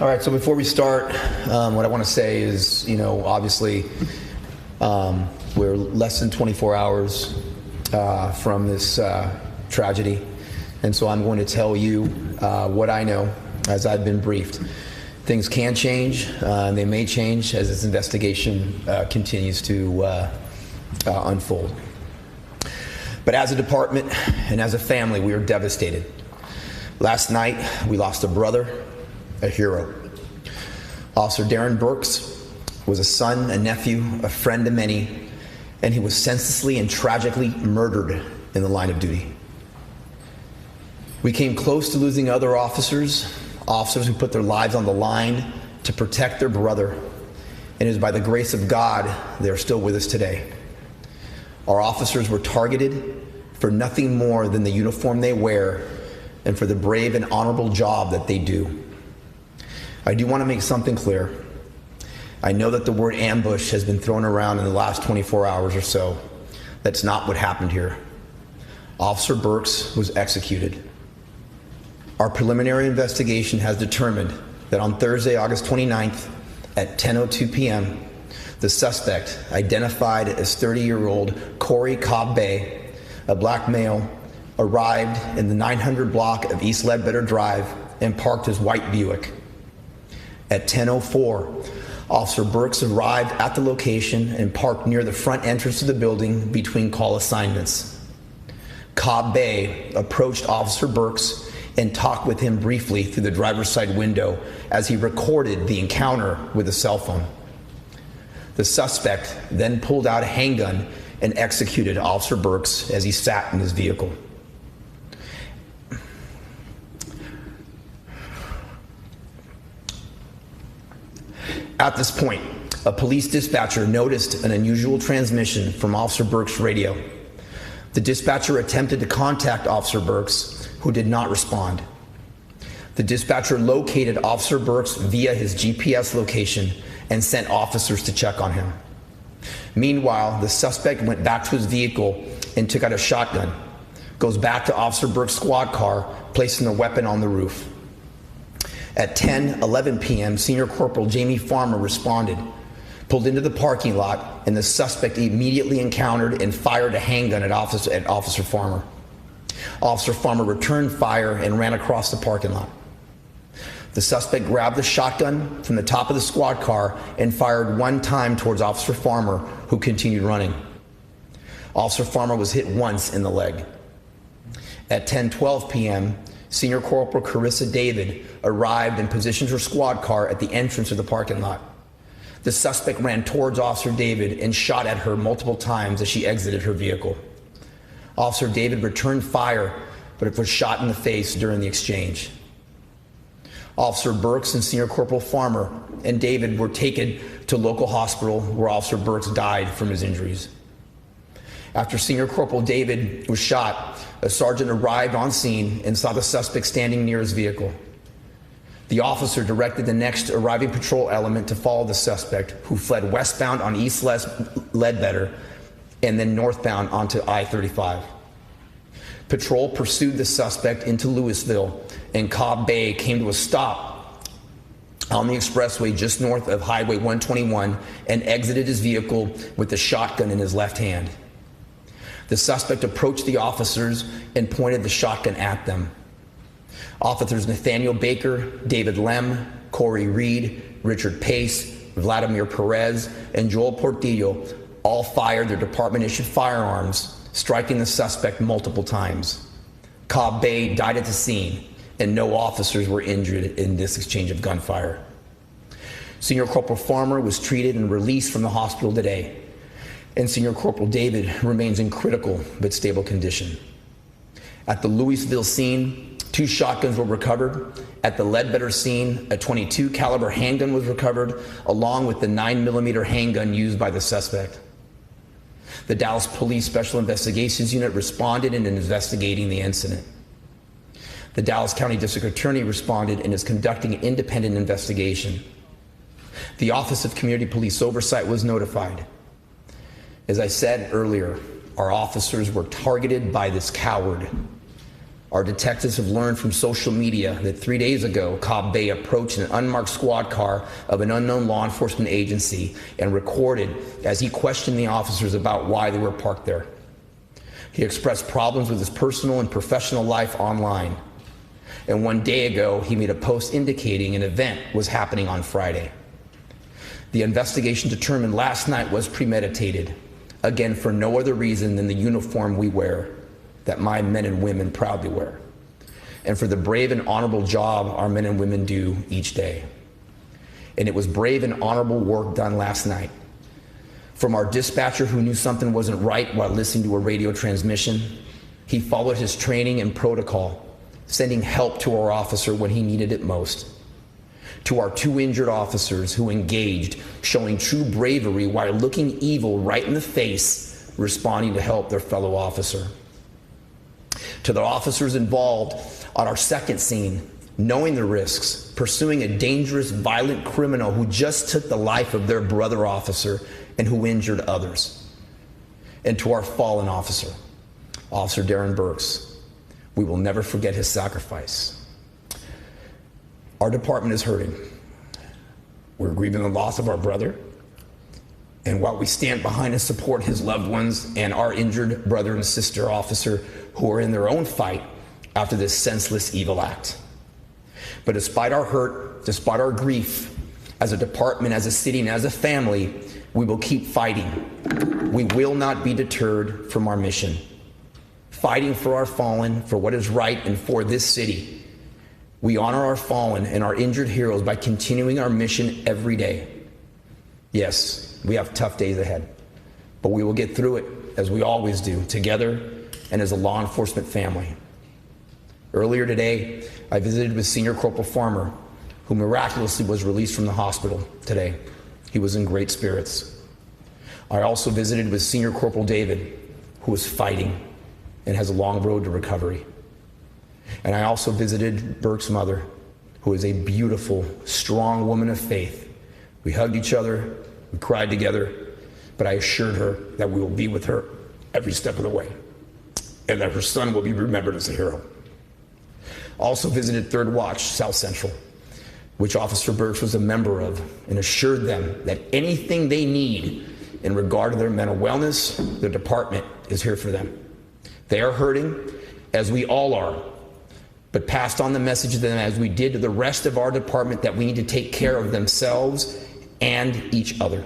All right, so before we start, what I want to say is, obviously, we're less than 24 hours from this tragedy, and so I'm going to tell you what I know as I've been briefed. Things can change, and they may change as this investigation continues to unfold. But as a department and as a family, we are devastated. Last night, we lost a brother, a hero. Officer Darren Burks was a son, a nephew, a friend to many, and he was senselessly and tragically murdered in the line of duty. We came close to losing other officers who put their lives on the line to protect their brother, and it is by the grace of God they are still with us today. Our officers were targeted for nothing more than the uniform they wear and for the brave and honorable job that they do. I do want to make something clear. I know that the word ambush has been thrown around in the last 24 hours or so. That's not what happened here. Officer Burks was executed. Our preliminary investigation has determined that on Thursday, August 29th at 10:02 p.m., the suspect, identified as 30-year-old Corey Cobb Bay, a black male, arrived in the 900 block of East Ledbetter Drive and parked his white Buick. At 10:04, Officer Burks arrived at the location and parked near the front entrance of the building between call assignments. Cobb Bay approached Officer Burks and talked with him briefly through the driver's side window as he recorded the encounter with a cell phone. The suspect then pulled out a handgun and executed Officer Burks as he sat in his vehicle. At this point, a police dispatcher noticed an unusual transmission from Officer Burks' radio. The dispatcher attempted to contact Officer Burks, who did not respond. The dispatcher located Officer Burks via his GPS location and sent officers to check on him. Meanwhile, the suspect went back to his vehicle and took out a shotgun, goes back to Officer Burks' squad car, placing the weapon on the roof. At 10:11 p.m., Senior Corporal Jamie Farmer responded, pulled into the parking lot, and the suspect immediately encountered and fired a handgun at Officer Farmer. Officer Farmer returned fire and ran across the parking lot. The suspect grabbed the shotgun from the top of the squad car and fired one time towards Officer Farmer, who continued running. Officer Farmer was hit once in the leg. At 10:12 p.m., Senior Corporal Carissa David arrived and positioned her squad car at the entrance of the parking lot. The suspect ran towards Officer David and shot at her multiple times as she exited her vehicle. Officer David returned fire, but it was shot in the face during the exchange. Officer Burks and Senior Corporal Farmer and David were taken to local hospital where Officer Burks died from his injuries. After Senior Corporal David was shot, a sergeant arrived on scene and saw the suspect standing near his vehicle. The officer directed the next arriving patrol element to follow the suspect, who fled westbound on East Ledbetter and then northbound onto I-35. Patrol pursued the suspect into Louisville, and Cobb Bay came to a stop on the expressway just north of Highway 121 and exited his vehicle with the shotgun in his left hand. The suspect approached the officers and pointed the shotgun at them. Officers Nathaniel Baker, David Lem, Corey Reed, Richard Pace, Vladimir Perez, and Joel Portillo all fired their department-issued firearms, striking the suspect multiple times. Cobb Bay died at the scene, and no officers were injured in this exchange of gunfire. Senior Corporal Farmer was treated and released from the hospital today, and Senior Corporal David remains in critical but stable condition. At the Louisville scene, 2 shotguns were recovered. At the Ledbetter scene, a .22 caliber handgun was recovered, along with the 9mm handgun used by the suspect. The Dallas Police Special Investigations Unit responded in investigating the incident. The Dallas County District Attorney responded and is conducting an independent investigation. The Office of Community Police Oversight was notified. As I said earlier, our officers were targeted by this coward. Our detectives have learned from social media that 3 days ago, Cobb Bay approached an unmarked squad car of an unknown law enforcement agency and recorded as he questioned the officers about why they were parked there. He expressed problems with his personal and professional life online. And 1 day ago, he made a post indicating an event was happening on Friday. The investigation determined last night was premeditated, again for no other reason than the uniform we wear, that my men and women proudly wear, and for the brave and honorable job our men and women do each day. And it was brave and honorable work done last night. From our dispatcher who knew something wasn't right while listening to a radio transmission, he followed his training and protocol, sending help to our officer when he needed it most. To our 2 injured officers who engaged, showing true bravery while looking evil right in the face, responding to help their fellow officer. To the officers involved on our second scene, knowing the risks, pursuing a dangerous, violent criminal who just took the life of their brother officer and who injured others. And to our fallen officer, Officer Darren Burks, we will never forget his sacrifice. Our department is hurting. We're grieving the loss of our brother. And while we stand behind and support his loved ones and our injured brother and sister officer who are in their own fight after this senseless evil act. But despite our hurt, despite our grief, as a department, as a city, and as a family, we will keep fighting. We will not be deterred from our mission. Fighting for our fallen, for what is right, and for this city. We honor our fallen and our injured heroes by continuing our mission every day. Yes, we have tough days ahead, but we will get through it, as we always do, together and as a law enforcement family. Earlier today, I visited with Senior Corporal Farmer, who miraculously was released from the hospital today. He was in great spirits. I also visited with Senior Corporal David, who is fighting and has a long road to recovery. And I also visited Burke's mother, who is a beautiful, strong woman of faith. We hugged each other, we cried together, but I assured her that we will be with her every step of the way, and that her son will be remembered as a hero. Also visited 3rd Watch, South Central, which Officer Burks was a member of, and assured them that anything they need in regard to their mental wellness, the department is here for them. They are hurting, as we all are, but passed on the message to them, as we did to the rest of our department, that we need to take care of themselves and each other.